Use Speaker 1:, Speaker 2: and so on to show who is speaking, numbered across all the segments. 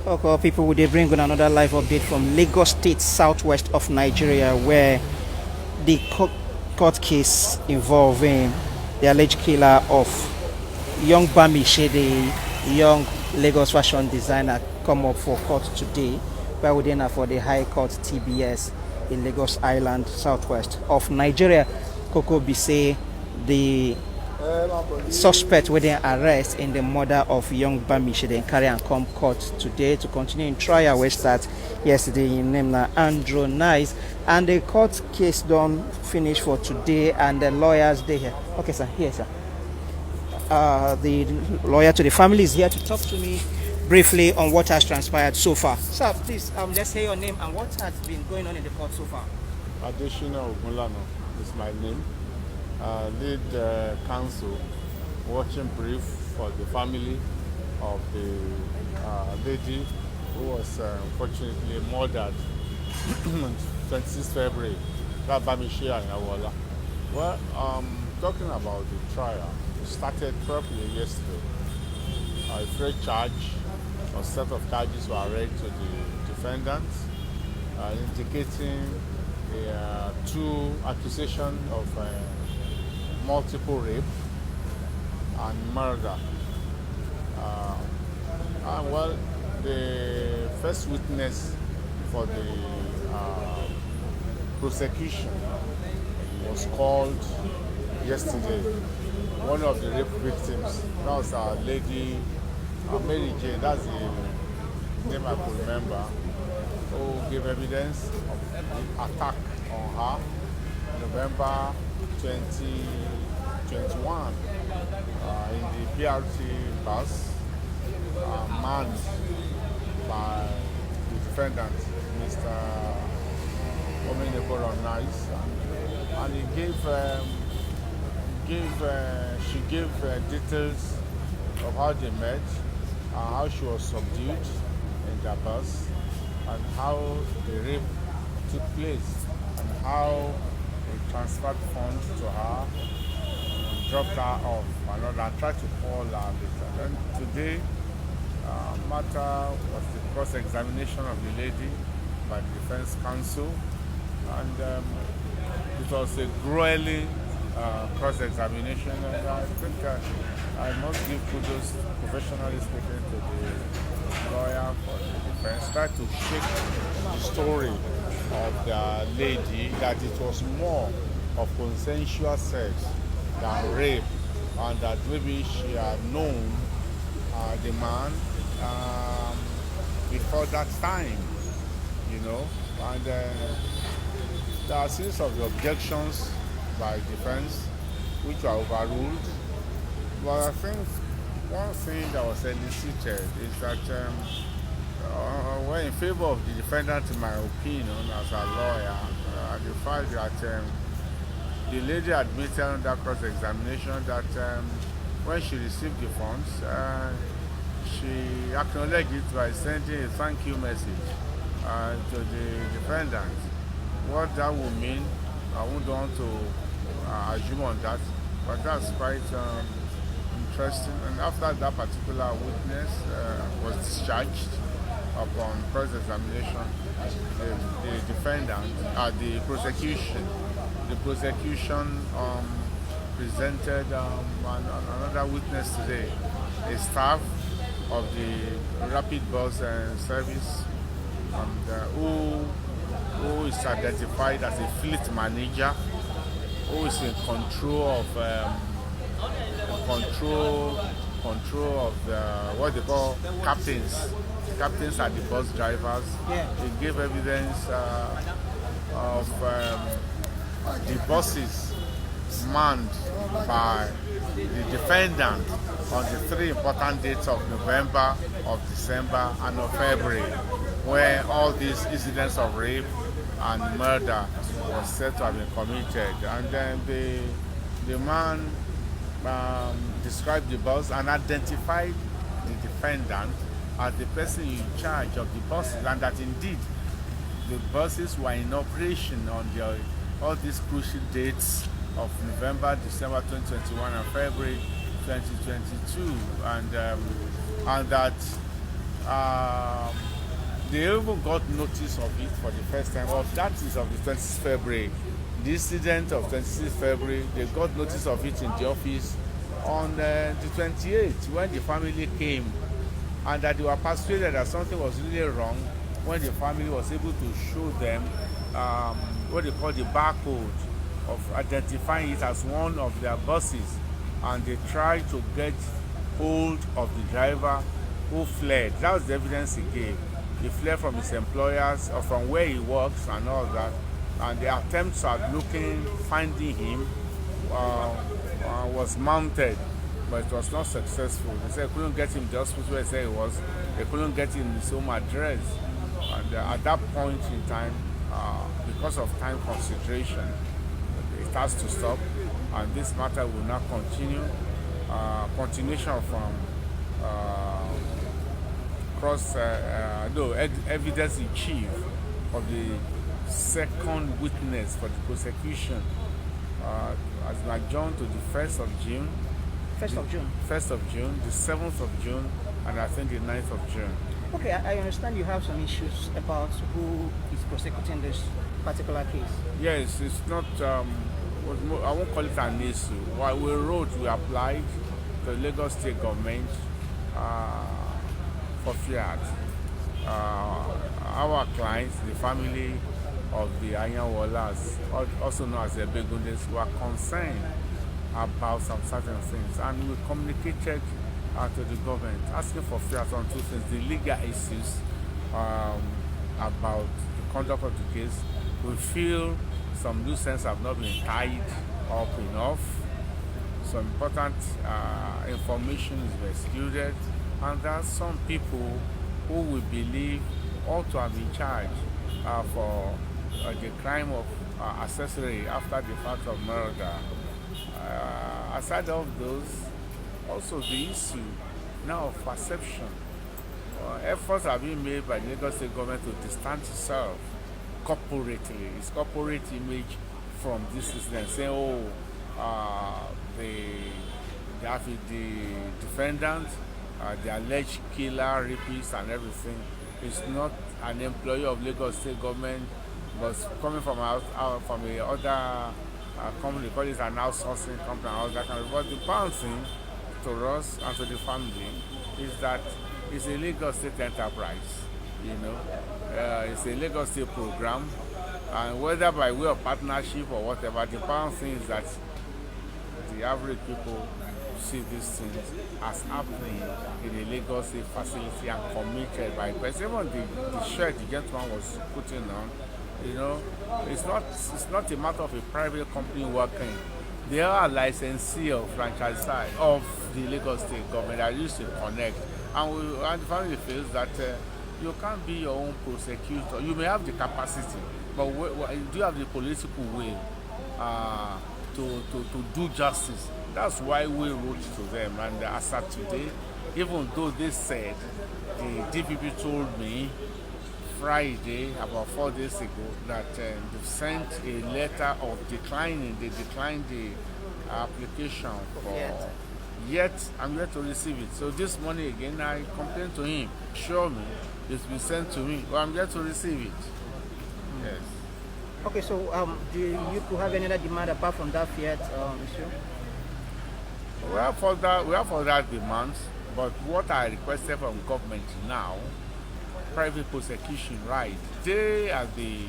Speaker 1: Okay, people, will they bring on another live update from Lagos State, southwest of Nigeria, where the court case involving the alleged killer of young Bamise, the young Lagos fashion designer, come up for court today, where we then for the High Court TBS in Lagos Island, southwest of Nigeria. Koko Bise, the suspect within arrest in the murder of young Bamise, then carry and come court today to continue in trial. We start yesterday in name na Andrew Nice, and the court case don't finish for today, and the lawyers they here. Okay, sir, here, sir. The lawyer to the family is here to talk to me briefly on what has transpired so far. Sir, please, let's hear your name and what has been going on in the court so far.
Speaker 2: Ogboninun is my name. Lead counsel, watching brief for the family of the lady who was unfortunately murdered on 26 February, that Bamise Ayanwole. Well, talking about the trial, it started properly yesterday. A fresh charge or set of charges were read to the defendants, indicating two accusations of multiple rape and murder. Well, the first witness for the prosecution was called yesterday. One of the rape victims, that was our lady, Mary Jane, that's the name I could remember, who gave evidence of the attack on her November 2021 in the BRT bus, manned by the defendant, Mr. Ogboninun, and she gave details of how they met, how she was subdued in the bus, and how the rape took place, and how they transferred funds to her, and dropped her off, and tried to call her later. Then today, matter was the cross-examination of the lady by the defense counsel, and it was a grueling cross-examination, and I think I must give kudos, professionally speaking, to the lawyer for the defense. Tried to shake the story of the lady that it was more of consensual sex than rape, and that maybe she had known the man before that time, you know. And there are a series of the objections by defense which were overruled. But I think one thing that was elicited is that we're in favor of the defendant, in my opinion, as a lawyer, the fact that the lady admitted under cross-examination that when she received the funds, she acknowledged it by sending a thank you message to the defendant. What that would mean, I wouldn't want to assume on that, but that's quite interesting. And after that particular witness was discharged upon cross-examination, the defendant, the prosecution presented another witness today, a staff of the Rapid Bus Service, who is identified as a fleet manager, who is in control of what they call captains. Captains are the bus drivers.
Speaker 1: Yeah.
Speaker 2: They gave evidence of the buses manned by the defendant on the three important dates of November, of December, and of February, where all these incidents of rape and murder was said to have been committed. And then the man described the bus and identified the defendant as the person in charge of the buses, and that indeed the buses were in operation on all these crucial dates of November, December 2021 and February 2022, and that Um, they even got notice of it for the first time. That is of the 26th February. The incident of 26th February, they got notice of it in the office on the 28th when the family came, and that they were persuaded that something was really wrong when the family was able to show them what they call the barcode of identifying it as one of their buses, and they tried to get hold of the driver who fled. That was the evidence he gave. He fled from his employers or from where he works and all that, and the attempts at finding him was mounted, but it was not successful. They said they couldn't get him the hospital where he said he was. They couldn't get him his home address, and at that point in time, because of time consideration, it has to stop, and this matter will not continue. Continuation from evidence in chief of the second witness for the prosecution has been adjourned to the 1st of June.
Speaker 1: 1st of June.
Speaker 2: 1st of June, the 7th of June, and I think the 9th of June.
Speaker 1: Okay, I understand you have some issues about who is prosecuting this particular case.
Speaker 2: Yes, it's not, I won't call it an issue. While we applied to the Lagos State government for fiat. Our clients, the family of the Ayanwoles, also known as the Begundes, were concerned about some certain things, and we communicated to the government asking for fiat on two things: the legal issues about the conduct of the case. We feel some loose ends have not been tied up enough. Some important information is excluded, and there are some people who we believe ought to have been charged for the crime of accessory after the fact of murder. Aside of those, also the issue now of perception. Efforts are being made by the Lagos State government to distance itself corporately, its corporate image from this incident, saying, the defendant, the alleged killer, rapist, and everything is not an employee of Lagos State government, but coming from a other company, call it an outsourcing company, and all that kind of. But the bouncing to us and to the family is that it's a Lagos State enterprise. It's a Lagos State program, and whether by way of partnership or whatever, the bouncing is that the average people see these things as happening in a Lagos State facility and committed by person. Even the shirt the gentleman was putting on, it's not a matter of a private company working. They are a licensee or franchise of the Lagos State government that used to connect. And the family feels that you can't be your own prosecutor. You may have the capacity, but do you have the political will to do justice? That's why we wrote to them. And as of today, even though they said, the DPP told me Friday, about 4 days ago, that they've sent a letter of declining. They declined the application for. Yet I'm yet to receive it. So this morning again, I complained to him. Show me, it's been sent to me, but I'm yet to receive it. Yes.
Speaker 1: Okay, so do you have any other demand apart from that fiat issue?
Speaker 2: We have other demands, but what I requested from government now, private prosecution right. They are the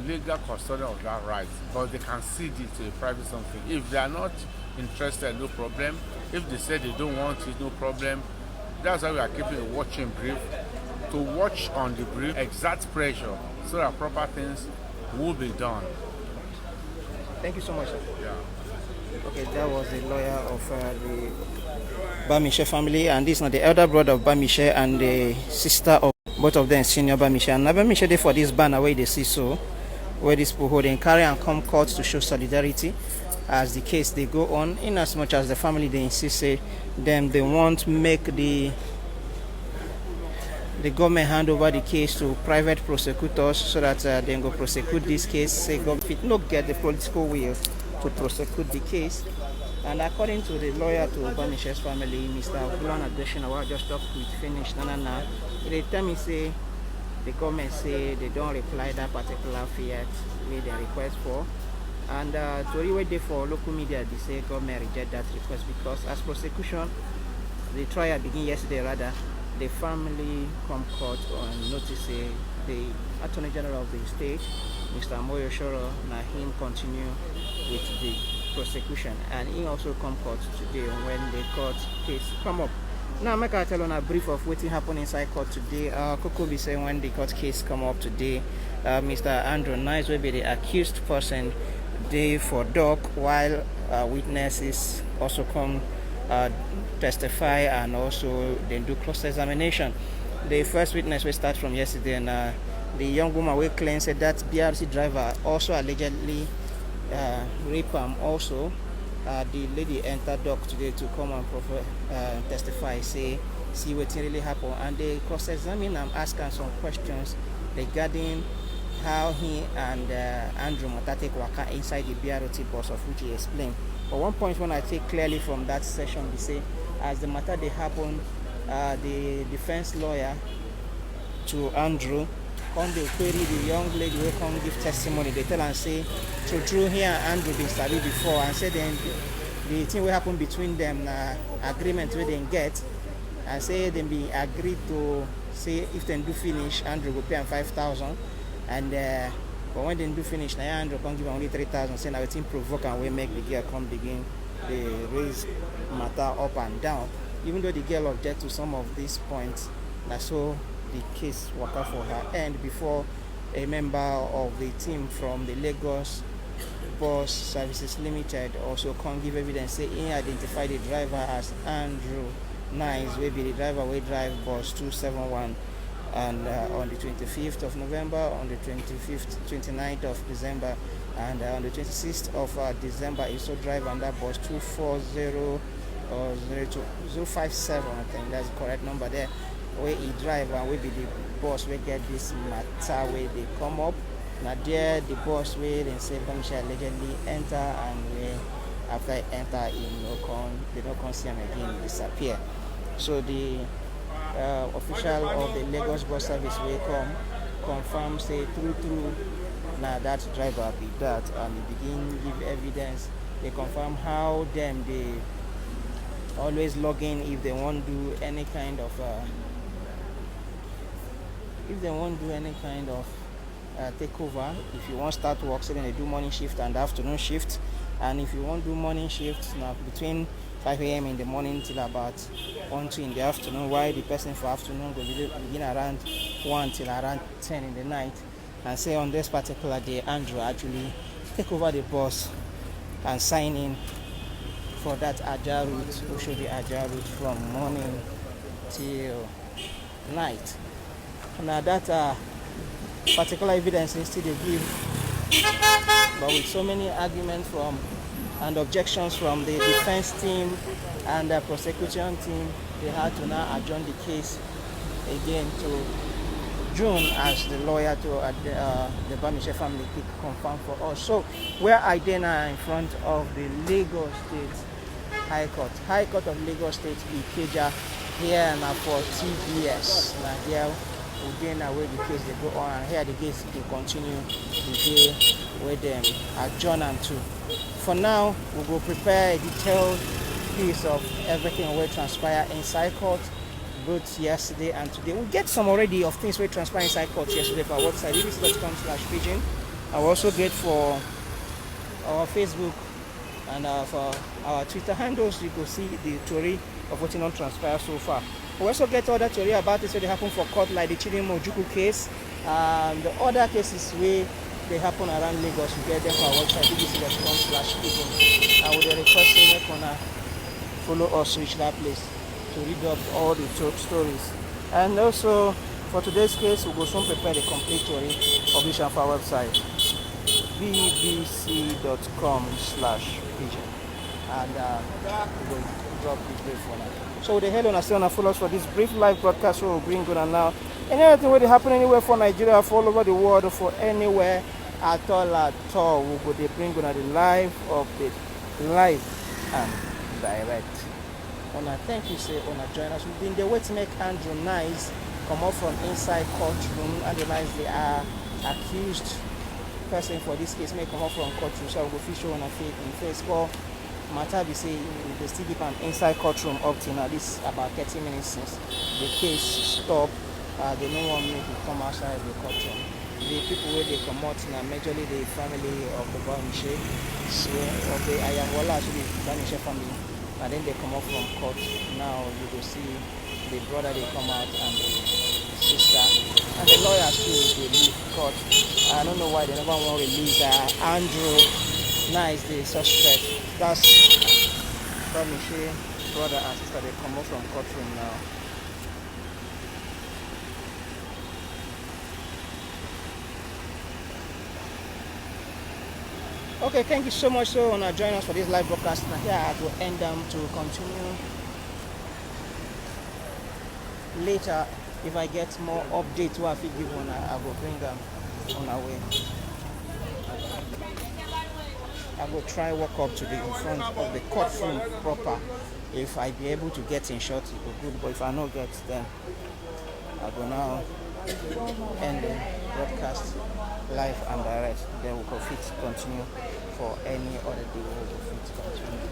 Speaker 2: legal custodian of that right, but they can cede it to a private something. If they are not interested, no problem. If they say they don't want it, no problem. That's why we are keeping a watching brief, to watch on the brief, exert pressure so that proper things will be done.
Speaker 1: Thank you so much, sir.
Speaker 2: Yeah.
Speaker 1: Okay, that was the lawyer of the Bamise family, and this is not the elder brother of Bamise and the sister of both of them, senior Bamise. And Bamise dey for this banner where they see so, where these people hold and carry and come court to show solidarity as the case they go on, in as much as the family they insist say them they want make the government hand over the case to private prosecutors so that they go prosecute this case. Say government no get the political will to prosecute the case, And according to the lawyer to Bamise's family, Mr. Ogboninun, I just talked with finish. They tell me say the government say they don't reply that particular fiat made a request for. And to wait there for local media, they say government reject that request because as prosecution, the trial begin yesterday rather, the family come court on notice the Attorney General of the state, Mr. Moyoshoro, na him continue with the prosecution, and he also come court today when the court case come up. Now make I tell on a brief of what happened inside court today. Coco be saying when the court case come up today, Mr. Andrew Nice will be the accused person day for doc, while witnesses also come testify and also then do cross-examination. The first witness will start from yesterday, and the young woman will claim said that BRC driver also allegedly rape him. Also, the lady entered doc today to come and testify, see what really happened, and they cross-examine and ask her some questions regarding how he and Andrew Motate waka inside the BRT bus, of which he explained. But one point when I take clearly from that session, we say as the matter they happen, the defense lawyer to Andrew come they query the young lady will come give testimony. They tell and say true here Andrew been studied before, and say then the thing will happen between them agreement where they get, and say they be agreed to say if they do finish Andrew will pay them 5,000, and but when they do finish now Andrew can give only 3,000. Say now it's provoke and we make the girl come begin they raise matter up and down. Even though the girl object to some of these points, that's so the case work out for her end before a member of the team from the Lagos Bus Services Limited also can give evidence say he identified the driver as Andrew Nice, will be the driver will drive bus 271, and on the 25th of November, on the 29th of December, and on the 26th of December, he also drive on that bus 240 or 057, I think that's the correct number there, where he drive and will be the bus will get this matter where they come up. Now there the bus where they say Bamise allegedly enter, and where after he enter they don't see him again, disappear. So the official of the Lagos Bus Service will come confirm say true now that driver be that, and they begin give evidence. They confirm how them they always log in if they won't do any kind of takeover. If you want to start work, so then they do morning shift and afternoon shift, and if you want to do morning shift now between 5 a.m. in the morning till about 1 2 in the afternoon, while the person for afternoon will begin around 1 till around 10 in the night. And say on this particular day Andrew actually take over the bus and sign in for that Aja route, we show the Aja route from morning till night. Now that particular evidence instead they give, but with so many arguments from and objections from the defense team and the prosecution team, they had to now adjourn the case again to June, as the lawyer to the Bamise family confirmed for us. So where I then are in front of the Lagos State High Court of Lagos State Ikeja, here now for TBS. Now here again where the case they go on, and here the case will continue the day where them adjourn and to. For now, we will prepare a detailed piece of everything will transpire inside court, both yesterday and today. We get some already of things will transpire inside court yesterday for our website, bbc.com/pidgin. I will also get for our Facebook and for our Twitter handles. You can see the story of what not transpired so far. We also get other theory about it, so they happen for court, like the Chidinma Ojukwu case and the other cases where they happen around Lagos. We get them for our website, bbc.com/pidgin. I would request you to follow us, reach that place to read up all the stories. And also for today's case, we will soon prepare the complete story, publish on our website, bbc.com/pidgin, and we will drop the brief for now. So the hell on us and follow us for this brief live broadcast. So we'll bring on now. And anything will happen anywhere for Nigeria, for all over the world, or for anywhere at all, we will bring on the live update live and direct. Una thank you say una join us. We've been the way to make Andrew Nice come up from inside courtroom. Andrew Nice, they are accused person for this case may come up from courtroom, so I will go show on a face. But matter be say they still keep an inside courtroom up till now. This about 30 minutes since the case stopped. They no one make it come outside the courtroom. The people where they come out now, majorly the family of the Bamise, so of the Ayanwole, actually the Bamise family, and then they come up from court. Now you will see the brother they come out and the sister and the lawyer too. They leave court. I don't know why they never want to release Andrew Nice, the suspect. That's Bamise brother and sister. They come up from courtroom now. Okay, thank you so much. So, join us for this live broadcast. Now, here I will end them to continue later. If I get more updates, what I will give on, I will bring them on our way. I will try walk up to the in front of the courtroom proper. If I be able to get in shot, it will be good. But if I not get, then I will now end the broadcast live and direct. Then we will fit continue for any other day. We will fit continue.